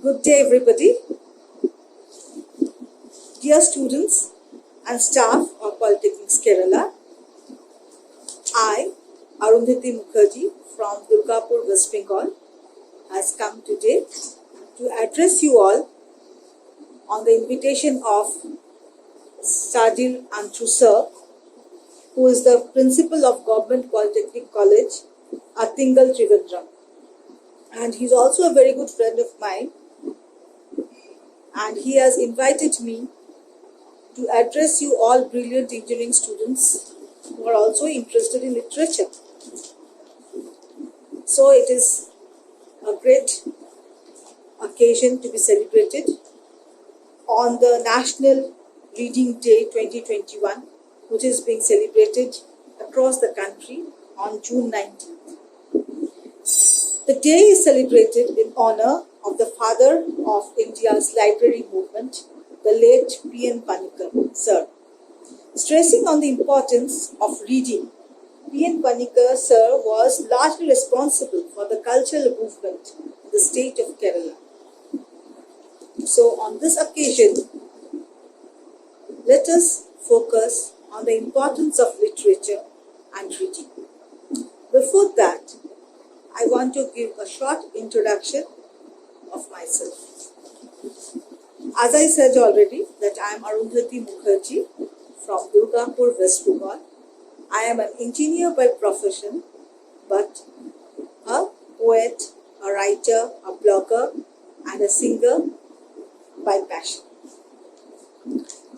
Good day, everybody. Dear students and staff of Polytechnics Kerala, I, Arundhathi Mukharjee from Durgapur, West Bengal, has come today to address you all on the invitation of Sadil Antru Sir, who is the principal of Government Polytechnic College, Attingal, Trivandrum. And he's also a very good friend of mine. And he has invited me to address you all brilliant engineering students who are also interested in literature. So it is a great occasion to be celebrated on the National Reading Day 2021, which is being celebrated across the country on June 19th. The day is celebrated in honor of the father of India's library movement, the late P.N. Panikkar, sir. Stressing on the importance of reading, P.N. Panikkar, sir, was largely responsible for the cultural movement in the state of Kerala. So on this occasion, let us focus on the importance of literature and reading. Before that, I want to give a short introduction of myself. As I said already, that I am Arundhathi Mukharjee from Durgapur, West Bengal. I am an engineer by profession, but a poet, a writer, a blogger, and a singer by passion.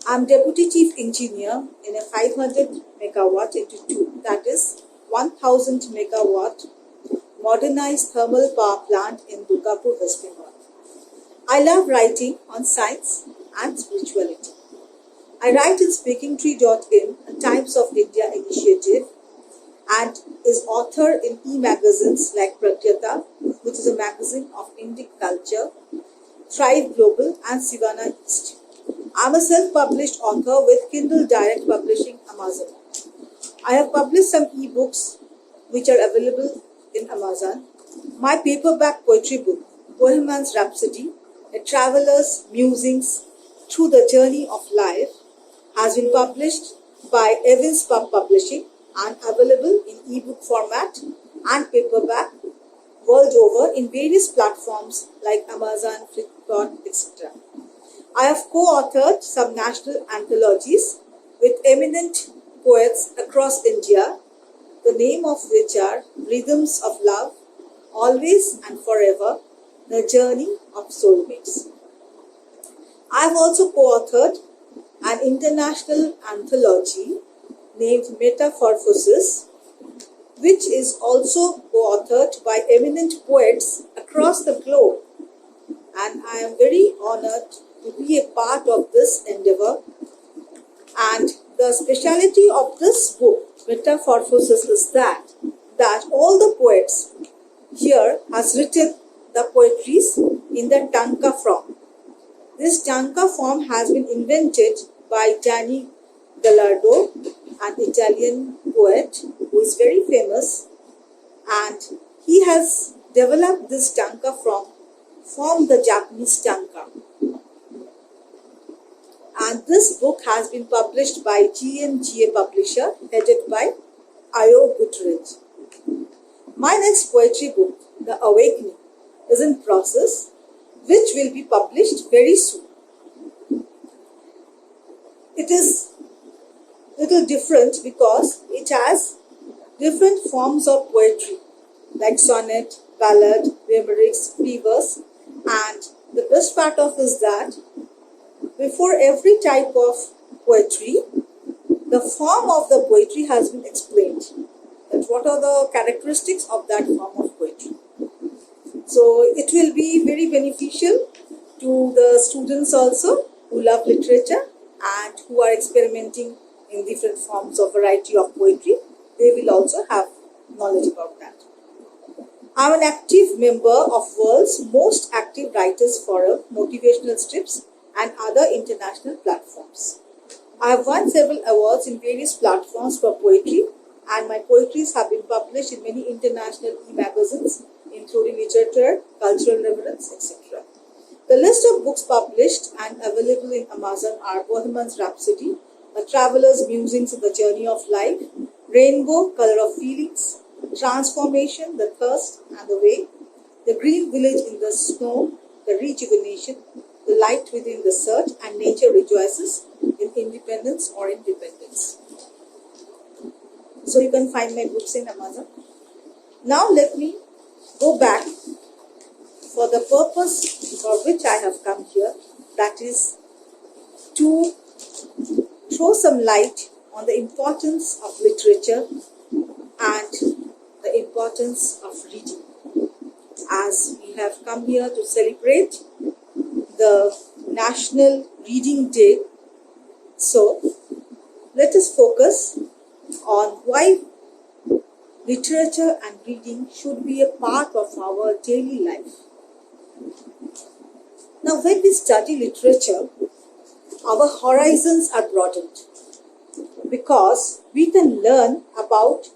I am Deputy Chief Engineer in a 500 megawatt into 2, that is 1000 megawatt modernized thermal power plant in Durgapur, West Bengal. I love writing on science and spirituality. I write in speakingtree.in, a Times of India initiative, and is author in e-magazines like Prakyata, which is a magazine of Indic culture, Thrive Global, and Sivana East. I am a self-published author with Kindle Direct Publishing, Amazon. I have published some e-books which are available in Amazon. My paperback poetry book, Bohemian's Rhapsody, A Traveler's Musings Through the Journey of Life, has been published by Evans Pub Publishing and available in ebook format and paperback world over in various platforms like Amazon, Flipkart, etc. I have co-authored some national anthologies with eminent poets across India, the name of which are Rhythms of Love, Always and Forever, The Journey of Soulmates. I have also co-authored an international anthology named Metamorphosis, which is also co-authored by eminent poets across the globe. And I am very honored to be a part of this endeavor. And the speciality of this book, Metamorphosis, is that all the poets here has written the poetries in the tanka form. This tanka form has been invented by Gianni Gallardo, an Italian poet who is very famous, and he has developed this tanka from the Japanese tanka. And this book has been published by GMGA Publisher, headed by Ayo Guterres. My next poetry book, The Awakening, is in process, which will be published very soon. It is a little different because it has different forms of poetry like sonnet, ballad, limericks, free verse, and the best part of is that before every type of poetry, the form of the poetry has been explained. That what are the characteristics of that form of poetry. So it will be very beneficial to the students also who love literature and who are experimenting in different forms of variety of poetry. They will also have knowledge about that. I am an active member of World's Most Active Writers Forum, motivational strips, and other international platforms. I have won several awards in various platforms for poetry, and my poetries have been published in many international e-magazines, including Literature, Cultural Reference, etc. The list of books published and available in Amazon are Bohemian's Rhapsody, A Traveler's Musings on the Journey of Life, Rainbow, Color of Feelings, Transformation, The Thirst and the Way, The Green Village in the Snow, The Rejuvenation, The Light Within the Search, and Nature Rejoices in Independence or Independence. So you can find my books in Amazon. Now let me go back for the purpose for which I have come here, that is to throw some light on the importance of literature and the importance of reading. As we have come here to celebrate the National Reading Day, so let us focus on why literature and reading should be a part of our daily life. Now, when we study literature, our horizons are broadened because we can learn about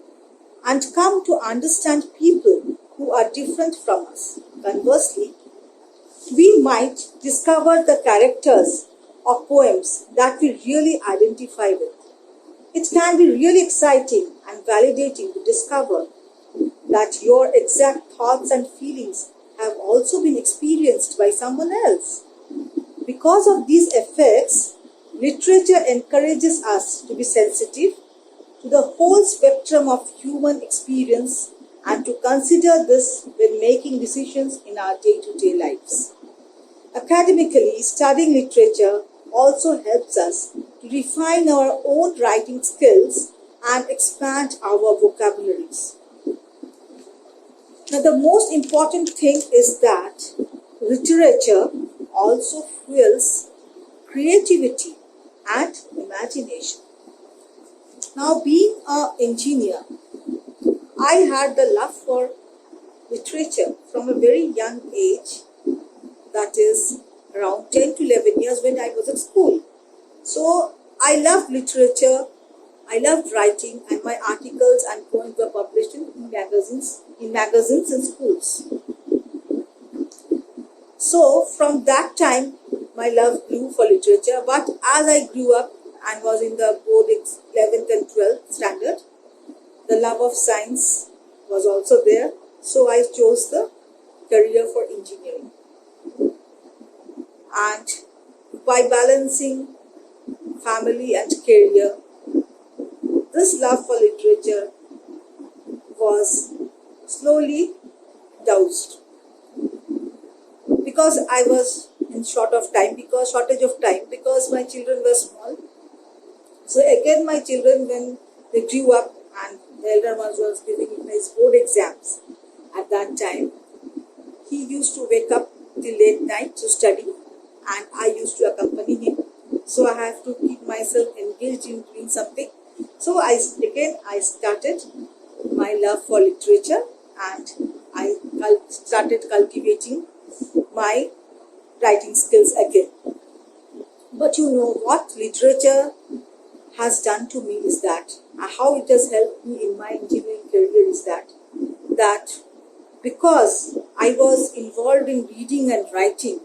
and come to understand people who are different from us. Conversely, we might discover the characters of poems that we really identify with. It can be really exciting and validating to discover that your exact thoughts and feelings have also been experienced by someone else. Because of these effects, literature encourages us to be sensitive to the whole spectrum of human experience and to consider this when making decisions in our day-to-day lives. Academically, studying literature also helps us to refine our own writing skills and expand our vocabularies. Now, the most important thing is that literature also fuels creativity and imagination. Now, being an engineer, I had the love for literature from a very young age, that is around 10 to 11 years when I was at school. So, I loved literature, I loved writing, and my articles and poems were published in magazines and schools. So, from that time, my love grew for literature. But as I grew up and was in the board 11th and 12th standard, the love of science was also there. So, I chose the career for engineering. And by balancing family and career, this love for literature was slowly doused because I was in shortage of time because my children were small. So again, my children, when they grew up and the elder one was giving his board exams at that time, he used to wake up till late night to study and I used to accompany him. So I have to keep myself engaged in doing something. So I started my love for literature and I started cultivating my writing skills again. But you know what literature has done to me is that, how it has helped me in my engineering career is that because I was involved in reading and writing,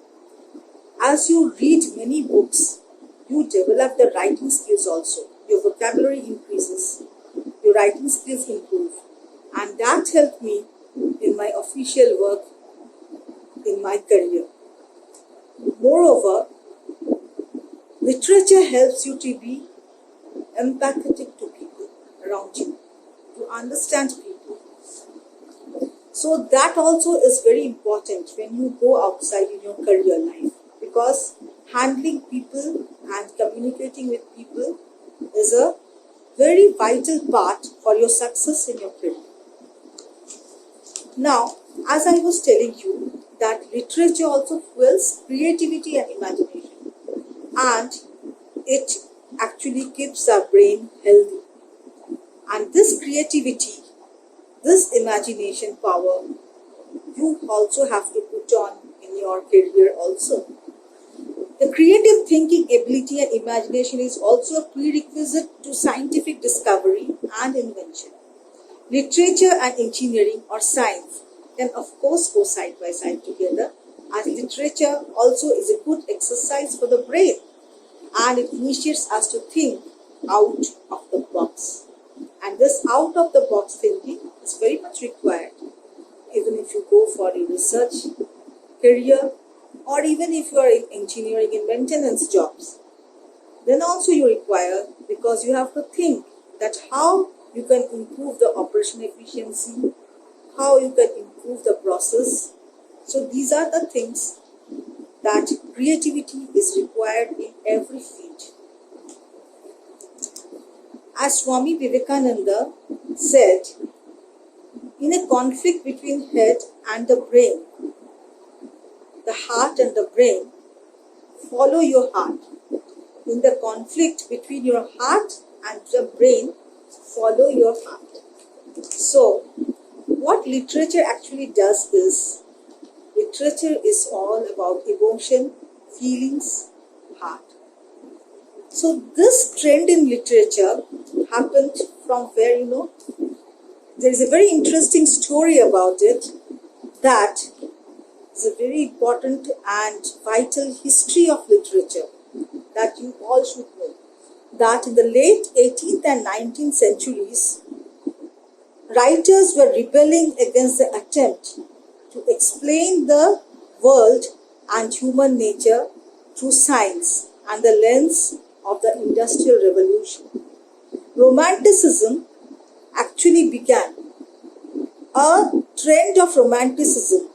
as you read many books, you develop the writing skills also. Your vocabulary increases, your writing skills improve, and that helped me in my official work in my career. Moreover, literature helps you to be empathetic to people around you, to understand people. So that also is very important when you go outside in your career life, because handling people and communicating with people is a very vital part for your success in your career. Now, as I was telling you, that literature also fuels creativity and imagination, and it actually keeps our brain healthy. And this creativity, this imagination power, you also have to put on in your career also. The creative thinking ability and imagination is also a prerequisite to scientific discovery and invention. Literature and engineering or science can of course go side by side together, And literature also is a good exercise for the brain, and it initiates us to think out of the box. And this out of the box thinking is very much required, even if you go for a research career, or even if you are in engineering and maintenance jobs. Then also you require, because you have to think that how you can improve the operation efficiency, how you can improve the process. So these are the things that creativity is required in every field. As Swami Vivekananda said, in a conflict between head and the brain, the heart and the brain, follow your heart. In the conflict between your heart and the brain, follow your heart. So, what literature actually does is, literature is all about emotion, feelings, heart. So, this trend in literature happened from where, there is a very interesting story about it, that is a very important and vital history of literature that you all should know. That in the late 18th and 19th centuries, writers were rebelling against the attempt to explain the world and human nature through science and the lens of the Industrial Revolution. Romanticism actually began. A trend of romanticism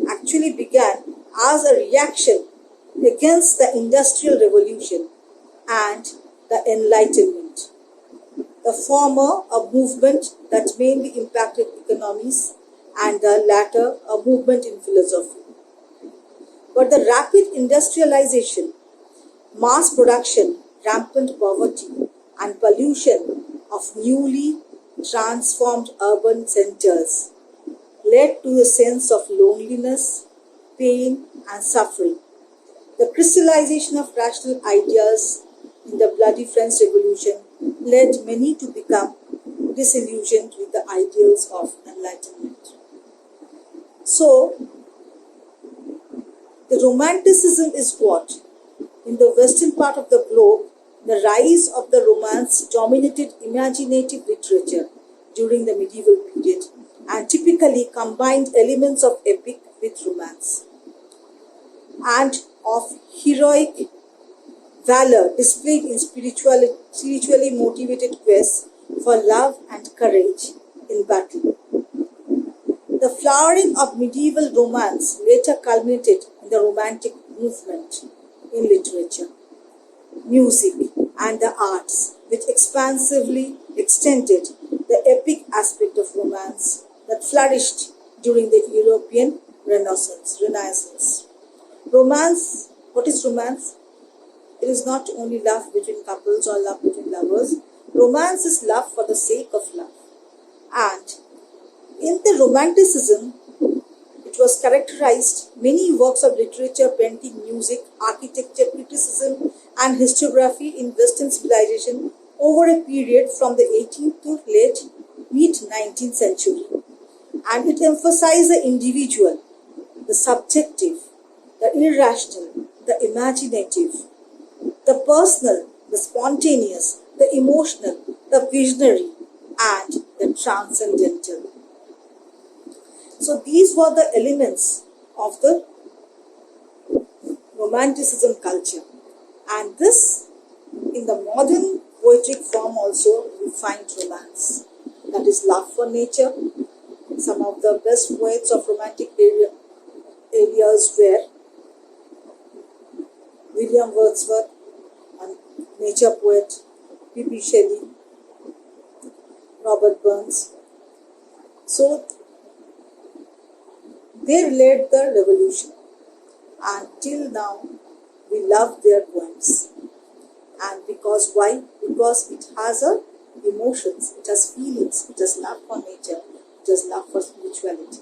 actually began as a reaction against the Industrial Revolution and the Enlightenment. The former, a movement that mainly impacted economies, and the latter, a movement in philosophy. But the rapid industrialization, mass production, rampant poverty, and pollution of newly transformed urban centers led to a sense of loneliness, pain, and suffering. The crystallization of rational ideas in the bloody French Revolution led many to become disillusioned with the ideals of enlightenment. So, the romanticism is what? In the western part of the globe, the rise of the romance dominated imaginative literature during the medieval period and typically combined elements of epic with romance and of heroic valor displayed in spiritually motivated quests for love and courage in battle. The flowering of medieval romance later culminated in the Romantic movement in literature, music, and the arts, which expansively extended the epic aspect of romance that flourished during the European Renaissance. Romance, what is romance? It is not only love between couples or love between lovers. Romance is love for the sake of love. And in the Romanticism, it was characterized many works of literature, painting, music, architecture, criticism, and historiography in Western civilization over a period from the 18th to late mid-19th century. And it emphasized the individual, the subjective, the irrational, the imaginative, the personal, the spontaneous, the emotional, the visionary, and the transcendental. So these were the elements of the Romanticism culture. And this, in the modern poetic form also, we find romance. That is love for nature. Some of the best poets of romantic areas were William Wordsworth, a nature poet, P.P. Shelley, Robert Burns. So, they led the revolution, and till now we love their poems. And because why? Because it has emotions, it has feelings, it has love for nature, it has love for spirituality.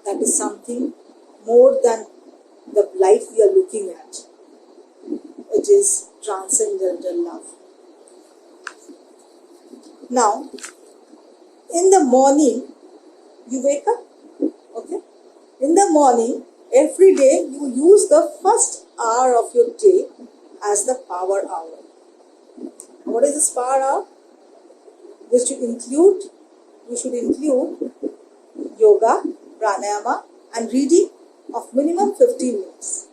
That is something more than the life we are looking at. It is transcendental love. Now, in the morning, you wake up, okay? In the morning, every day you use the first hour of your day as the power hour. What is this power hour? You should include yoga, pranayama and reading of minimum 15 minutes.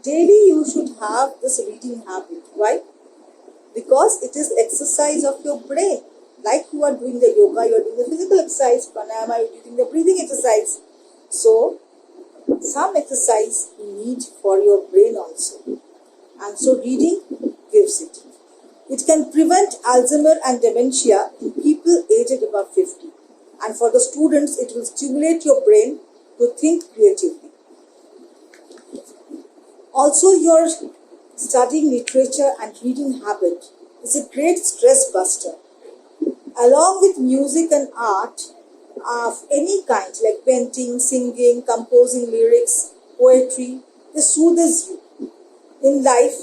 Daily you should have this reading habit. Why? Because it is exercise of your brain. Like you are doing the yoga, you are doing the physical exercise, pranayama, you are doing the breathing exercise. So, some exercise you need for your brain also. And so reading gives it. It can prevent Alzheimer and dementia in people aged above 50. And for the students, it will stimulate your brain to think creatively. Also, your studying literature and reading habit is a great stress buster. Along with music and art of any kind, like painting, singing, composing lyrics, poetry, this soothes you. In life,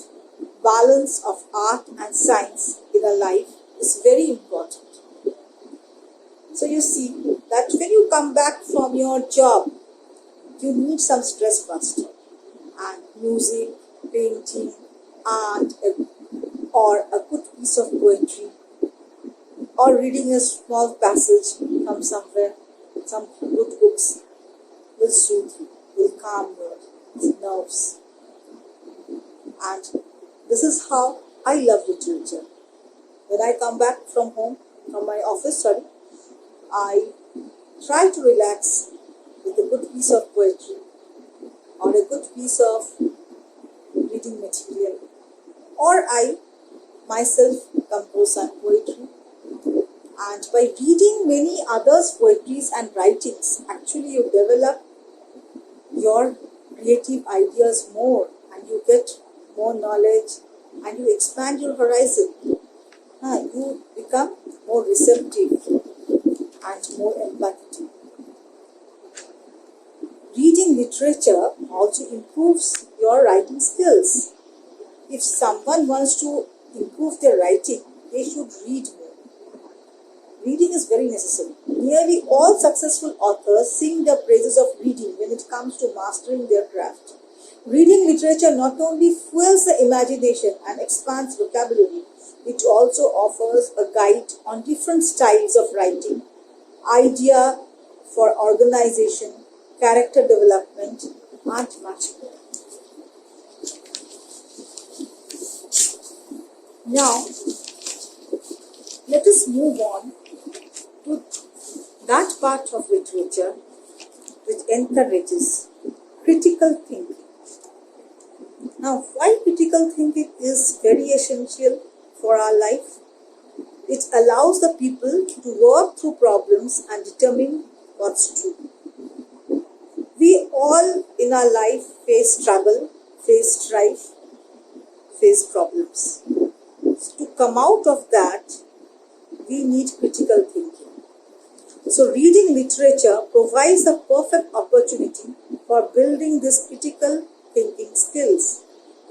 balance of art and science in a life is very important. So you see that when you come back from your job, you need some stress buster. And music, painting, art, or a good piece of poetry, or reading a small passage from somewhere, some good books, will soothe you, will calm your nerves. And this is how I love literature. When I come back from home, from my office, I try to relax with a good piece of poetry or a good piece of reading material, or I myself compose some poetry. And by reading many others' poetries and writings, actually you develop your creative ideas more and you get more knowledge and you expand your horizon. You become more receptive and more empathetic. Reading literature also improves your writing skills. If someone wants to improve their writing, they should read more. Reading is very necessary. Nearly all successful authors sing the praises of reading when it comes to mastering their craft. Reading literature not only fuels the imagination and expands vocabulary, it also offers a guide on different styles of writing, idea for organization, character development, and much more. Now, let us move on to that part of literature which encourages critical thinking. Now, why critical thinking is very essential for our life? It allows the people to work through problems and determine what's true. We all in our life face struggle, face strife, face problems. To come out of that, we need critical thinking. So reading literature provides the perfect opportunity for building these critical thinking skills.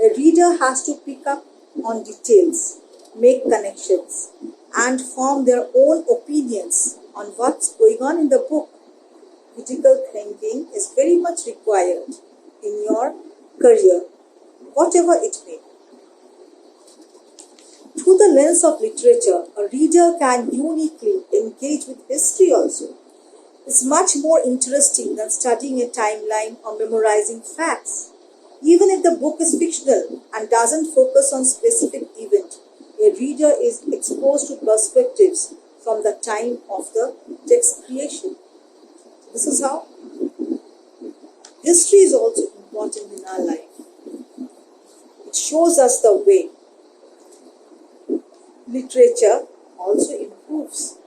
A reader has to pick up on details, make connections, and form their own opinions on what's going on in the book. Critical thinking is very much required in your career, whatever it may be. Through the lens of literature, a reader can uniquely engage with history also. It's much more interesting than studying a timeline or memorizing facts. Even if the book is fictional and doesn't focus on specific event, a reader is exposed to perspectives from the time of the text creation. This is how history is also important in our life. It shows us the way. Literature also improves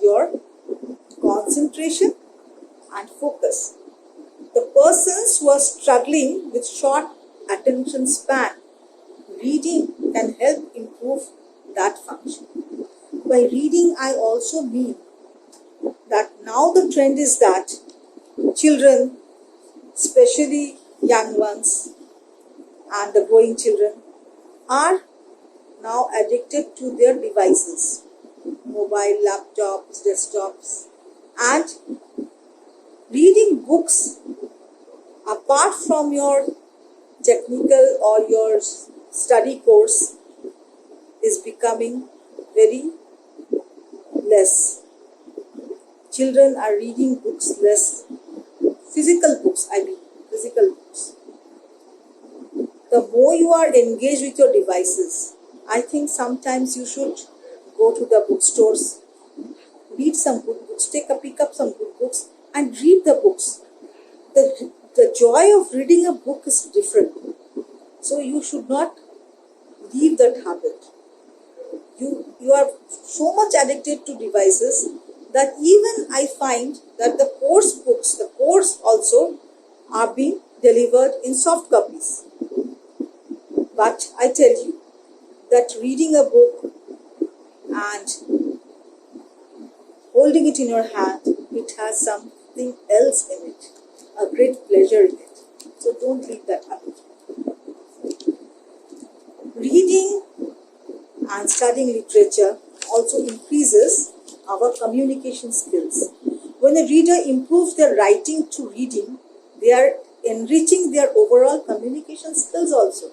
your concentration and focus. The persons who are struggling with short attention span, reading can help improve that function. By reading, I also mean that now the trend is that children, especially young ones and the growing children, are now addicted to their devices, mobile, laptops, desktops, and reading books apart from your technical or your study course, is becoming very less. Children are reading books less. Physical books, physical books. The more you are engaged with your devices, I think sometimes you should go to the bookstores, read some good books, pick up some good books and read the books. The joy of reading a book is different. So you should not leave that habit. You are so much addicted to devices that even I find that the course books, the course also are being delivered in soft copies. But I tell you that reading a book and holding it in your hand, it has something else in it, a great pleasure in it. So don't leave that habit. Reading and studying literature also increases our communication skills. When a reader improves their writing to reading, they are enriching their overall communication skills also.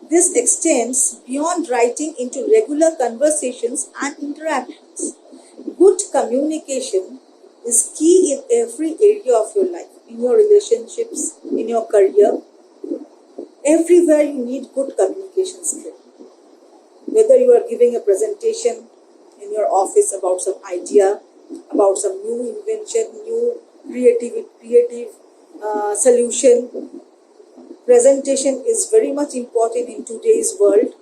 This extends beyond writing into regular conversations and interactions. Good communication is key in every area of your life, in your relationships, in your career. Everywhere you need good communication skill. Whether you are giving a presentation in your office about some idea, about some new invention, new creative solution, presentation is very much important in today's world,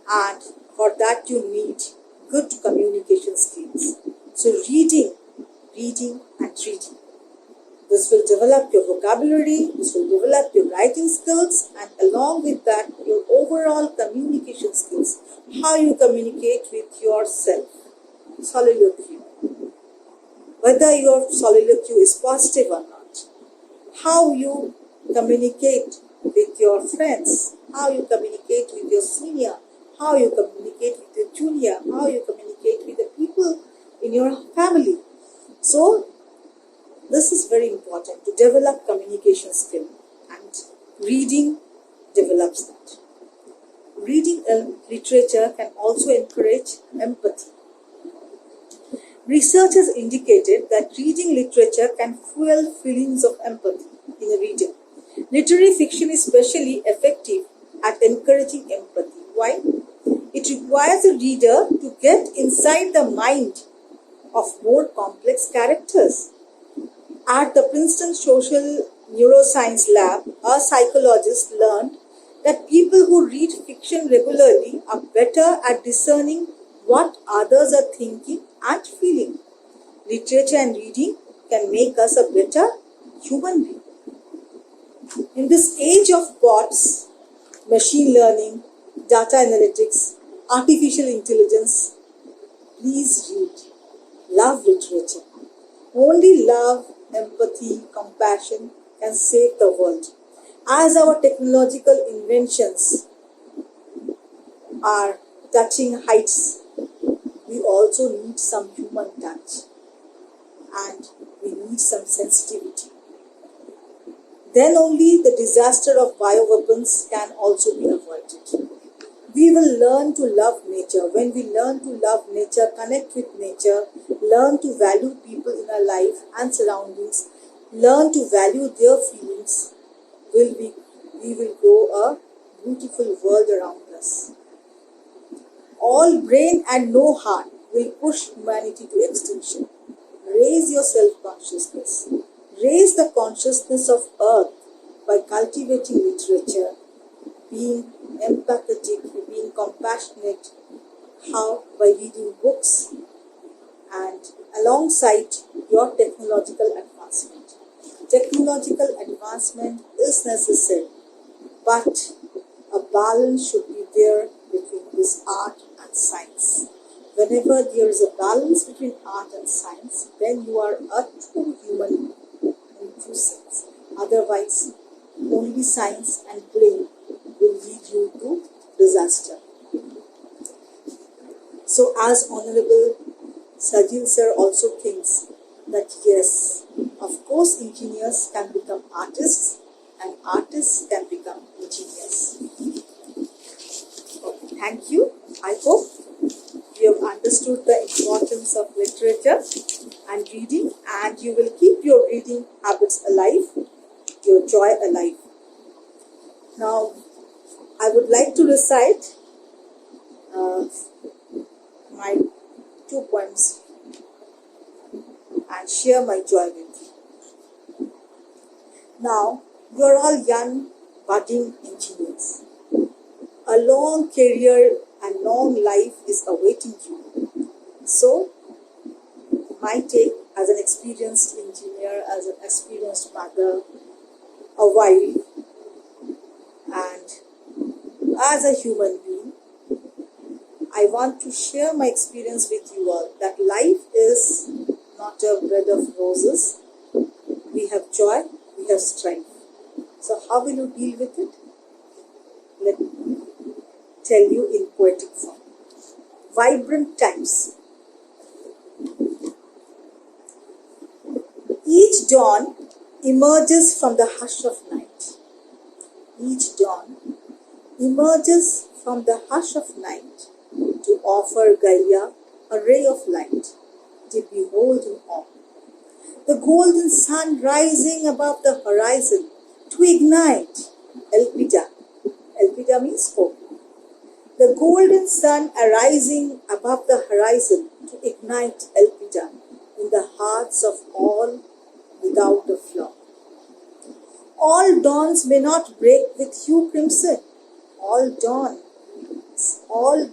and for that you need good communication skills. So reading and reading. This will develop your vocabulary, this will develop your writing skills, and along with that, your overall communication skills. How you communicate with yourself. Soliloquy. Whether your soliloquy is positive or not. How you communicate with your friends. How you communicate with your senior. How you communicate with your junior. How you communicate with the people in your family. So, this is very important to develop communication skill, and reading develops that. Reading literature can also encourage empathy. Research has indicated that reading literature can fuel feelings of empathy in a reader. Literary fiction is especially effective at encouraging empathy. Why? It requires a reader to get inside the mind of more complex characters. At the Princeton Social Neuroscience Lab, a psychologist learned that people who read fiction regularly are better at discerning what others are thinking and feeling. Literature and reading can make us a better human being. In this age of bots, machine learning, data analytics, artificial intelligence, please read. Love literature. Only love, empathy, compassion can save the world. As our technological inventions are touching heights, we also need some human touch, and we need some sensitivity. Then only the disaster of bioweapons can also be avoided. We will learn to love nature. When we learn to love nature, connect with nature, learn to value people in our life and surroundings, learn to value their feelings, we will grow a beautiful world around us. All brain and no heart will push humanity to extinction. Raise your self-consciousness. Raise the consciousness of Earth by cultivating literature, being empathetic, being compassionate. How? By reading books and alongside your technological advancement. Technological advancement is necessary, but a balance should be there between this art and science. Whenever there is a balance between art and science, then you are a true human being in true sense. Otherwise, only science and brain will lead you to disaster. So, as Honorable Sajil sir also thinks that yes, of course engineers can become artists and artists can become engineers. Okay, thank you. I hope you have understood the importance of literature and reading, and you will keep your reading habits alive, your joy alive. Now, I would like to recite my 2 poems and share my joy with you. Now, you are all young, budding engineers. A long career and long life is awaiting you. So, my take as an experienced engineer, as an experienced mother, a wife, and as a human being, I want to share my experience with you all that life is not a bed of roses. We have joy, we have strife. So how will you deal with it? Let me tell you in poetic form. Vibrant times. Each dawn emerges from the hush of night. Each dawn emerges from the hush of night to offer Gaia a ray of light to behold in awe. The golden sun rising above the horizon to ignite Elpida. Elpida means hope. The golden sun arising above the horizon to ignite Elpida in the hearts of all without a flaw. All dawns may not break with hue crimson. All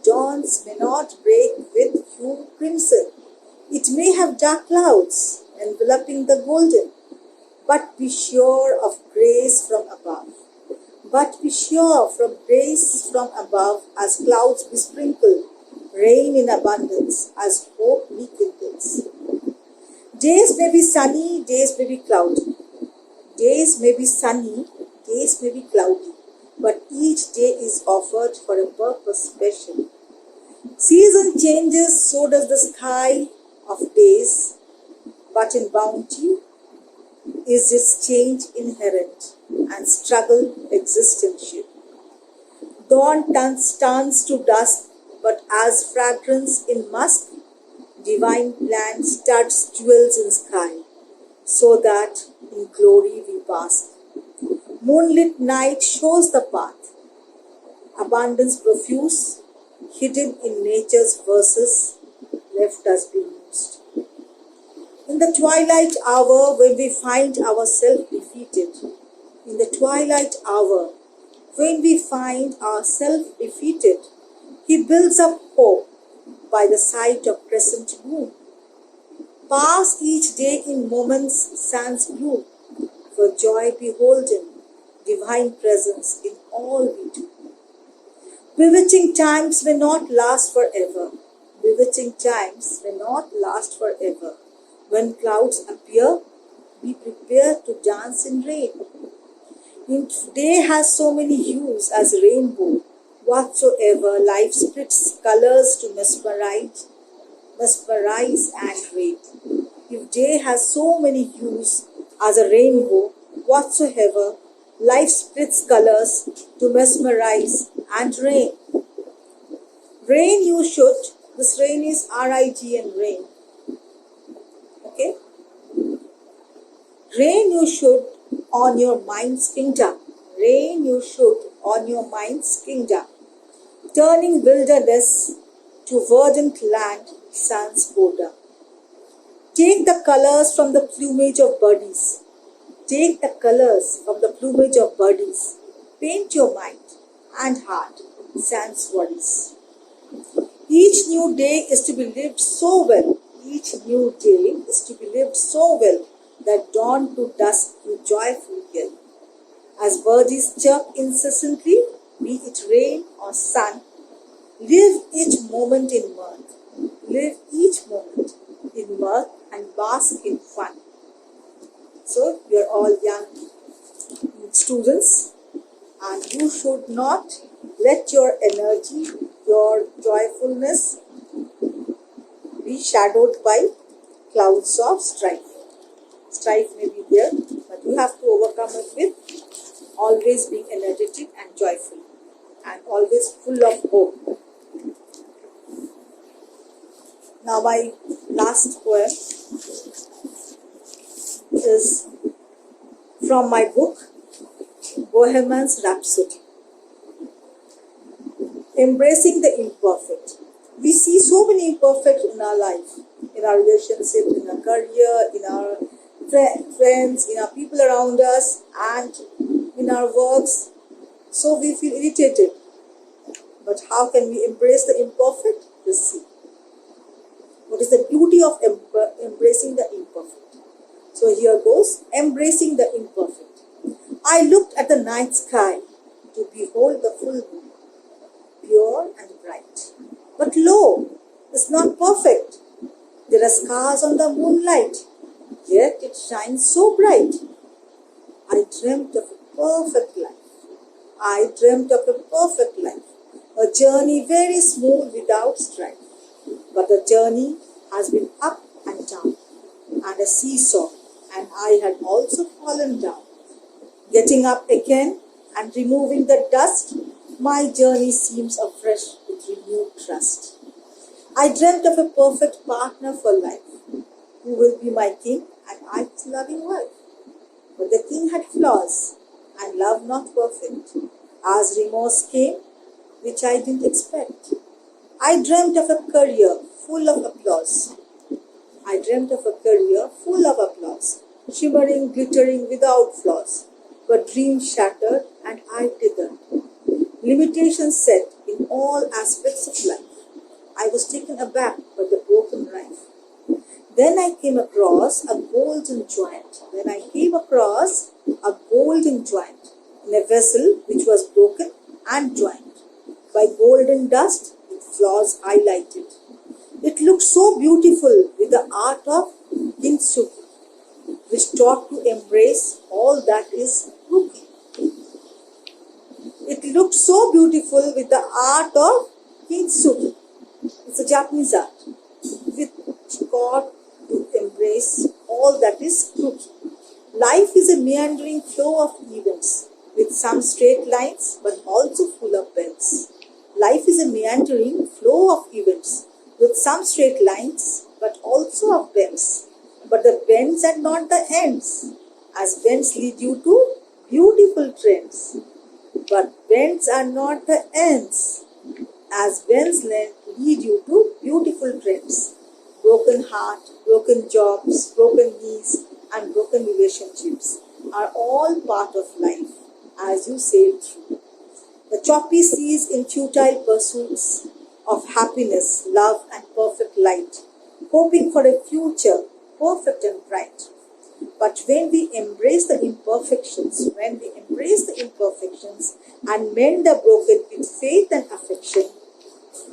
dawns may not break with hue crimson. It may have dark clouds enveloping the golden, but be sure of grace from above. But be sure from grace from above, as clouds besprinkle, rain in abundance, as hope rekindles. Days may be sunny, days may be cloudy. Days may be sunny, days may be cloudy, but each day is offered for a purpose special. Season changes, so does the sky of days, but in bounty is its change inherent and struggle existential. Dawn turns to dusk, but as fragrance in musk, divine plan studs jewels in sky, so that in glory we bask. Moonlit night shows the path, abundance profuse, hidden in nature's verses, left us bemused. In the twilight hour, when we find ourselves defeated, in the twilight hour, when we find ourselves defeated, He builds up hope by the sight of crescent moon. Pass each day in moments sans bloom, for joy beholden, divine presence in all we do. Bewitching times may not last forever. Bewitching times may not last forever. When clouds appear, be prepared to dance in rain. Day has so many hues as rainbow. Whatsoever life splits colors to mesmerize and rate. If day has so many hues as a rainbow, whatsoever life splits colors to mesmerize and rain. Rain you should, this rain is R-I-G-N, rain. Okay? Rain you should on your mind's kingdom. Rain you should on your mind's kingdom. Turning wilderness to verdant land sans border. Take the colors from the plumage of birdies. Take the colors from the plumage of birdies. Paint your mind and heart sans worries. Each new day is to be lived so well. Each new day is to be lived so well that dawn to dusk you joyfully yell. As birdies chirp incessantly, be it rain or sun, live each moment in mirth. Live each moment in mirth and bask in fun. So, you are all young students, and you should not let your energy, your joyfulness be shadowed by clouds of strife. Strife may be there, but you have to overcome it with always being energetic and joyful, and always full of hope. Now my last poem is from my book, Bohemian's Rhapsody. Embracing the imperfect. We see so many imperfect in our life, in our relationship, in our career, in our friends, in our people around us, and in our works. So we feel irritated. But how can we embrace the imperfect? Let's see. What is the beauty of embracing the imperfect? So here goes, embracing the imperfect. I looked at the night sky to behold the full moon, pure and bright. But lo, it's not perfect. There are scars on the moonlight, yet it shines so bright. I dreamt of a perfect life. I dreamt of a perfect life, a journey very smooth without strife. But the journey has been up and down, and a seesaw, and I had also fallen down. Getting up again and removing the dust, my journey seems afresh with renewed trust. I dreamt of a perfect partner for life, who will be my king and I his loving wife. But the king had flaws, and love not perfect, as remorse came, which I didn't expect. I dreamt of a career full of applause. I dreamt of a career full of applause, shimmering, glittering, without flaws. But dreams shattered and I withered. Limitations set in all aspects of life. I was taken aback by the broken life. Then I came across a golden joint. In a vessel which was broken and joined by golden dust with flaws highlighted. It looked so beautiful with the art of kintsugi, which taught to embrace all that is broken. It looked so beautiful with the art of kintsugi. It's a Japanese art, which taught to embrace all that is crooked. Life is a meandering flow of events, with some straight lines but also full of bends. Life is a meandering flow of events, with some straight lines but also of bends. But the bends are not the ends, as bends lead you to beautiful trends. But bends are not the ends, as bends lead you to beautiful trends. Broken heart, broken jobs, broken knees, and broken relationships are all part of life as you sail through. The choppy seas in futile pursuits of happiness, love, and perfect light, hoping for a future perfect and bright. But when we embrace the imperfections, and mend the broken with faith and affection,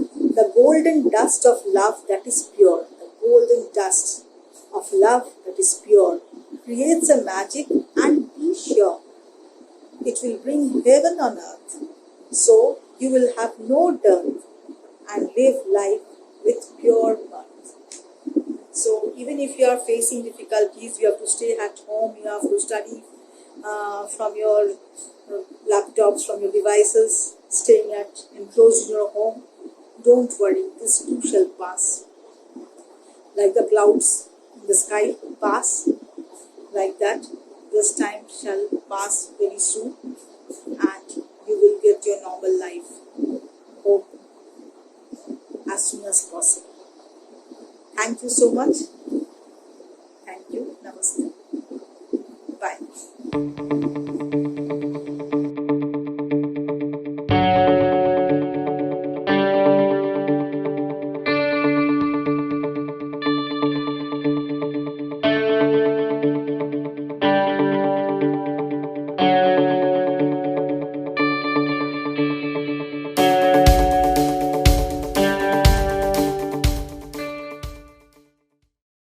the golden dust of love that is pure, creates a magic, and be sure it will bring heaven on earth. So you will have no dearth and live life with pure mirth. So even if you are facing difficulties, you have to stay at home, you have to study from your laptops, from your devices, staying enclosed in your home, don't worry, this too shall pass. Like the clouds in the sky pass, like that, this time shall pass very soon, and you will get your normal life. Hope as soon as possible. Thank you so much. Thank you. Namaste. Bye.